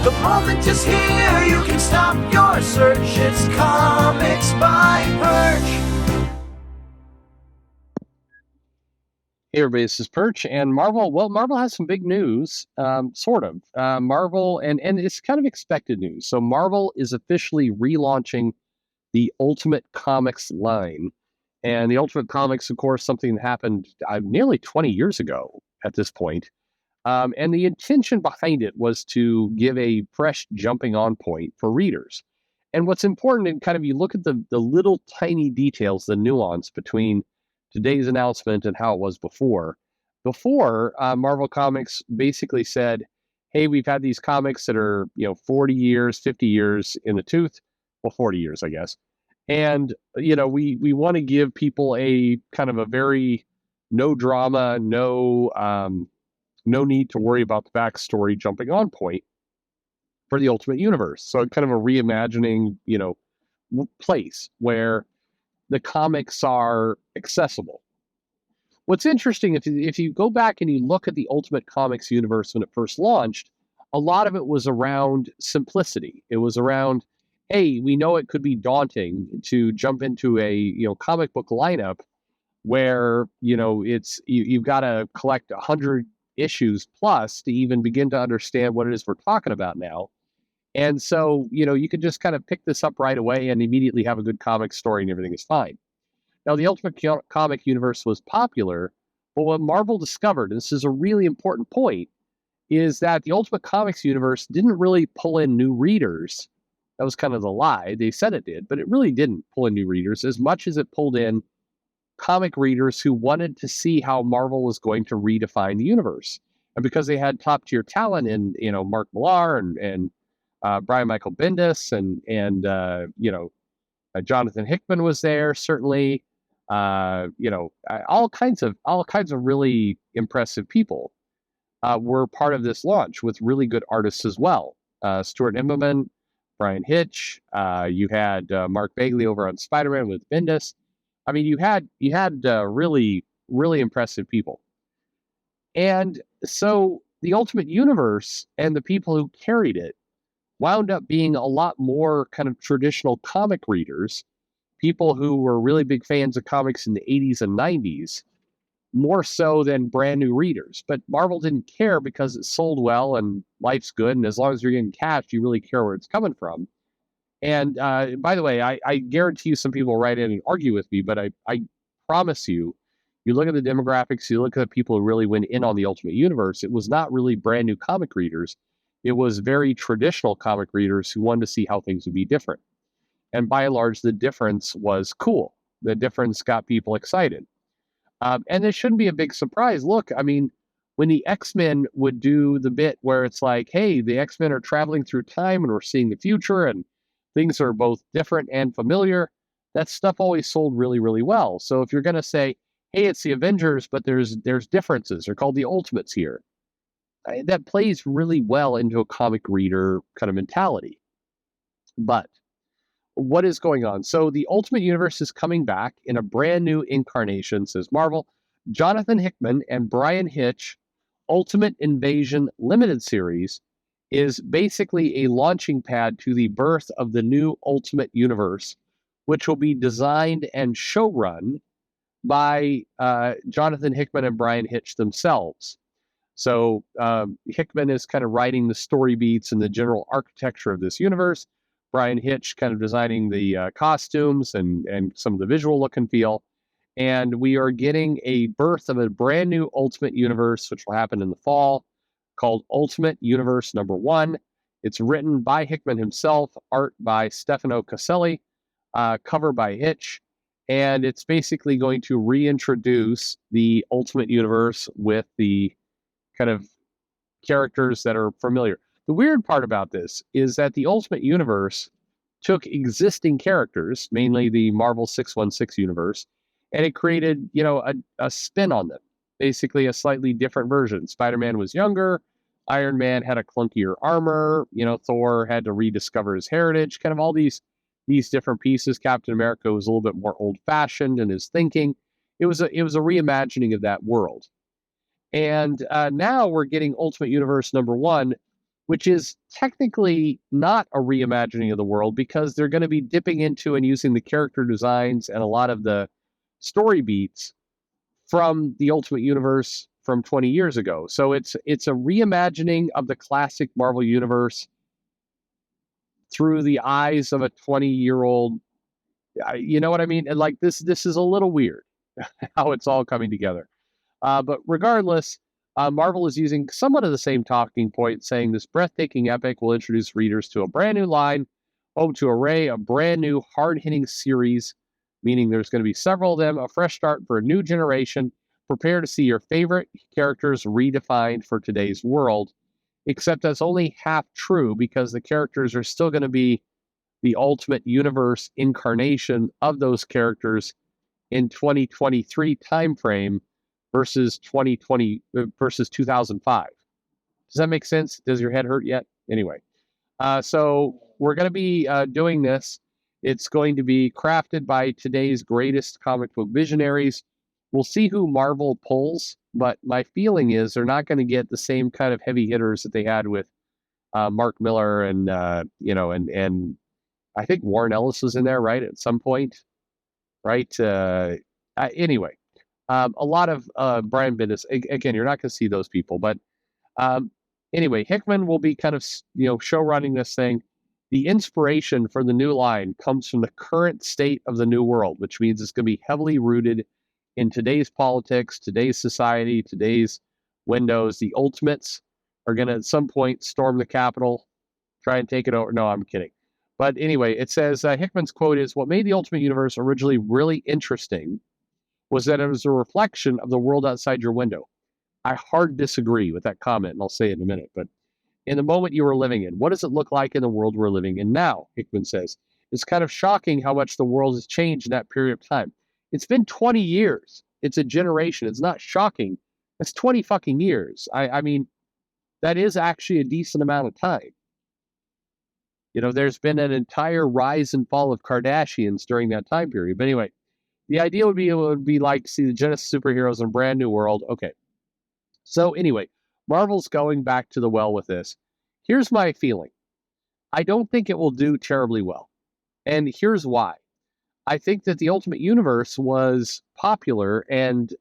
The moment is here, you can stop your search. It's Comics by Perch. Hey everybody, this is Perch and Marvel. Well, Marvel has some big news, sort of. Marvel, and it's kind of expected news. So Marvel is officially relaunching the Ultimate Comics line. And the Ultimate Comics, of course, something that happened nearly 20 years ago at this point. And the intention behind it was to give a fresh jumping on point for readers. And what's important, and kind of you look at the little tiny details, the nuance between today's announcement and how it was before. Before, Marvel Comics basically said, hey, we've had these comics that are, 40 years, 50 years in the tooth. Well, 40 years, I guess. And, we want to give people a kind of a very no drama, no need to worry about the backstory jumping on point for the Ultimate Universe. So kind of a reimagining, place where the comics are accessible. What's interesting, if you go back and you look at the Ultimate Comics universe when it first launched, a lot of it was around simplicity. It was around, hey, we know it could be daunting to jump into a comic book lineup where you've got to collect 100 issues plus to even begin to understand what it is we're talking about now. And so, you can just kind of pick this up right away and immediately have a good comic story and everything is fine. Now, the Ultimate Comic universe was popular, but what Marvel discovered, and this is a really important point, is that the Ultimate Comics universe didn't really pull in new readers. That was kind of the lie. They said it did, but it really didn't pull in new readers as much as it pulled in comic readers who wanted to see how Marvel was going to redefine the universe. And because they had top tier talent in, Mark Millar and Brian Michael Bendis and Jonathan Hickman was there, certainly, all kinds of really impressive people were part of this launch with really good artists as well. Stuart Immonen, Brian Hitch, you had Mark Bagley over on Spider-Man with Bendis. I mean, you had really, really impressive people. And so the Ultimate Universe and the people who carried it wound up being a lot more kind of traditional comic readers, people who were really big fans of comics in the 80s and 90s, more so than brand new readers. But Marvel didn't care because it sold well and life's good. And as long as you're getting cash, you really care where it's coming from. And by the way, I guarantee you some people will write in and argue with me, but I promise you, you look at the demographics, you look at the people who really went in on the Ultimate Universe, it was not really brand new comic readers. It was very traditional comic readers who wanted to see how things would be different. And by and large, the difference was cool. The difference got people excited. And it shouldn't be a big surprise. Look, I mean, when the X-Men would do the bit where it's like, hey, the X-Men are traveling through time and we're seeing the future and things are both different and familiar, that stuff always sold really, really well. So if you're going to say, hey, it's the Avengers, but there's differences, they're called the Ultimates here, that plays really well into a comic reader kind of mentality. But what is going on? So the Ultimate Universe is coming back in a brand new incarnation, says Marvel. Jonathan Hickman and Brian Hitch Ultimate Invasion Limited Series is basically a launching pad to the birth of the new Ultimate Universe, which will be designed and showrun by Jonathan Hickman and Brian Hitch themselves. So Hickman is kind of writing the story beats and the general architecture of this universe. Brian Hitch kind of designing the costumes and some of the visual look and feel. And we are getting a birth of a brand new Ultimate Universe, which will happen in the fall, called Ultimate Universe #1. It's written by Hickman himself, art by Stefano Caselli, cover by Hitch, and it's basically going to reintroduce the Ultimate Universe with the kind of characters that are familiar. The weird part about this is that the Ultimate Universe took existing characters, mainly the Marvel 616 universe, and it created, a spin on them, basically a slightly different version. Spider-Man was younger, Iron Man had a clunkier armor, Thor had to rediscover his heritage, kind of all these different pieces. Captain America was a little bit more old-fashioned in his thinking. It was a reimagining of that world. And now we're getting Ultimate Universe #1, which is technically not a reimagining of the world because they're going to be dipping into and using the character designs and a lot of the story beats from the Ultimate Universe from 20 years ago. So it's a reimagining of the classic Marvel Universe through the eyes of a 20-year-old. You know what I mean? And like this is a little weird how it's all coming together. But regardless, Marvel is using somewhat of the same talking point, saying this breathtaking epic will introduce readers to a brand new line, home to array of brand new hard-hitting series, meaning there's going to be several of them, a fresh start for a new generation. Prepare to see your favorite characters redefined for today's world, except that's only half true because the characters are still going to be the Ultimate Universe incarnation of those characters in 2023 timeframe versus 2005. Does that make sense? Does your head hurt yet? Anyway, so we're going to be doing this. It's going to be crafted by today's greatest comic book visionaries. We'll see who Marvel pulls, but my feeling is they're not going to get the same kind of heavy hitters that they had with Mark Miller and and I think Warren Ellis was in there, right, at some point, right? Anyway, a lot of Brian Bendis. Again, you're not going to see those people, but anyway, Hickman will be kind of show running this thing. The inspiration for the new line comes from the current state of the new world, which means it's going to be heavily rooted in today's politics, today's society, today's windows. The Ultimates are going to at some point storm the Capitol, try and take it over. No, I'm kidding. But anyway, it says Hickman's quote is, "What made the Ultimate Universe originally really interesting was that it was a reflection of the world outside your window." I hard disagree with that comment, and I'll say it in a minute. But in the moment you were living in, what does it look like in the world we're living in now? Hickman says, "It's kind of shocking how much the world has changed in that period of time. It's been 20 years. It's a generation. It's not shocking. It's 20 fucking years. I mean, that is actually a decent amount of time. There's been an entire rise and fall of Kardashians during that time period. But anyway, the idea would be like to see the Genesis superheroes in a brand new world. Okay. So anyway, Marvel's going back to the well with this. Here's my feeling. I don't think it will do terribly well. And here's why. I think that the Ultimate Universe was popular and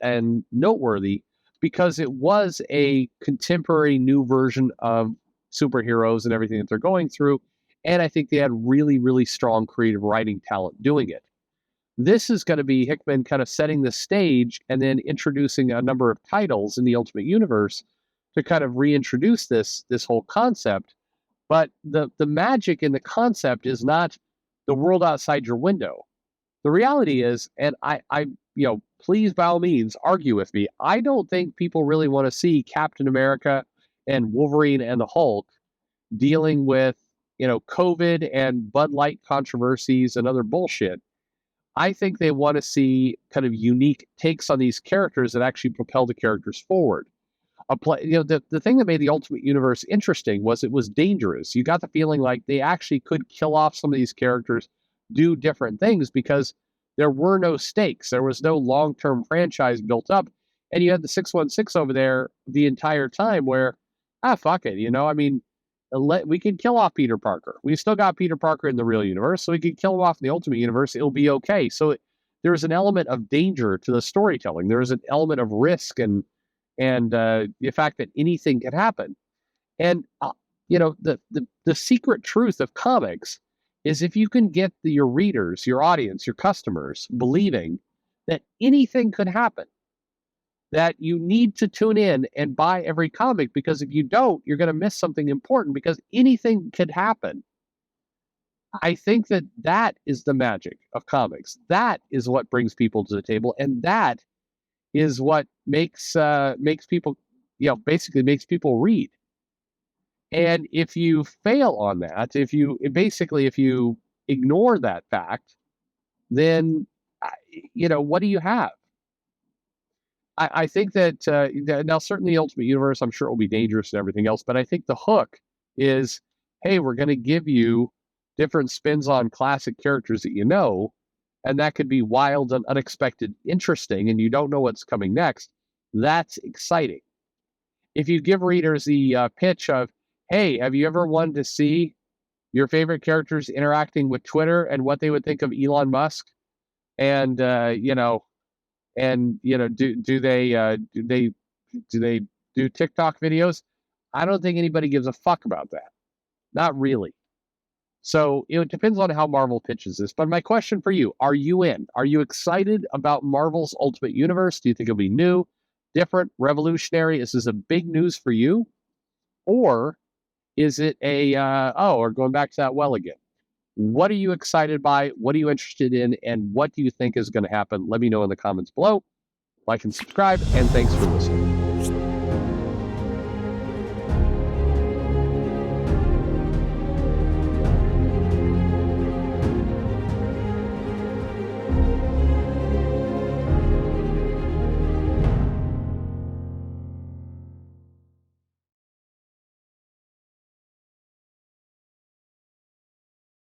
noteworthy because it was a contemporary new version of superheroes and everything that they're going through. And I think they had really, really strong creative writing talent doing it. This is going to be Hickman kind of setting the stage and then introducing a number of titles in the Ultimate Universe to kind of reintroduce this whole concept. But the magic in the concept is not the world outside your window. The reality is, and I please by all means argue with me, I don't think people really want to see Captain America and Wolverine and the Hulk dealing with COVID and Bud Light controversies and other bullshit. I think they want to see kind of unique takes on these characters that actually propel the characters forward. The thing that made the Ultimate Universe interesting was it was dangerous. You got the feeling like they actually could kill off some of these characters, do different things because there were no stakes. There was no long-term franchise built up. And you had the 616 over there the entire time where, fuck it. I mean, we can kill off Peter Parker. We've still got Peter Parker in the real universe, so we can kill him off in the Ultimate Universe. It'll be okay. So there's an element of danger to the storytelling. There's an element of risk and the fact that anything can happen. And the secret truth of comics is if you can get your readers, your audience, your customers believing that anything could happen, that you need to tune in and buy every comic, because if you don't, you're going to miss something important because anything could happen. I think that is the magic of comics. That is what brings people to the table, and that is what makes people, basically makes people read. And if you fail on that, if you ignore that fact, then what do you have? I think that now certainly the Ultimate Universe, I'm sure it will be dangerous and everything else, but I think the hook is, hey, we're going to give you different spins on classic characters that and that could be wild and unexpected, interesting, and you don't know what's coming next. That's exciting. If you give readers the pitch of, hey, have you ever wanted to see your favorite characters interacting with Twitter and what they would think of Elon Musk? And do they do TikTok videos? I don't think anybody gives a fuck about that. Not really. So it depends on how Marvel pitches this. But my question for you, are you in? Are you excited about Marvel's Ultimate Universe? Do you think it'll be new, different, revolutionary? Is this a big news for you? Or is it or going back to that well again? What are you excited by? What are you interested in? And what do you think is going to happen? Let me know in the comments below. Like and subscribe, and thanks for listening.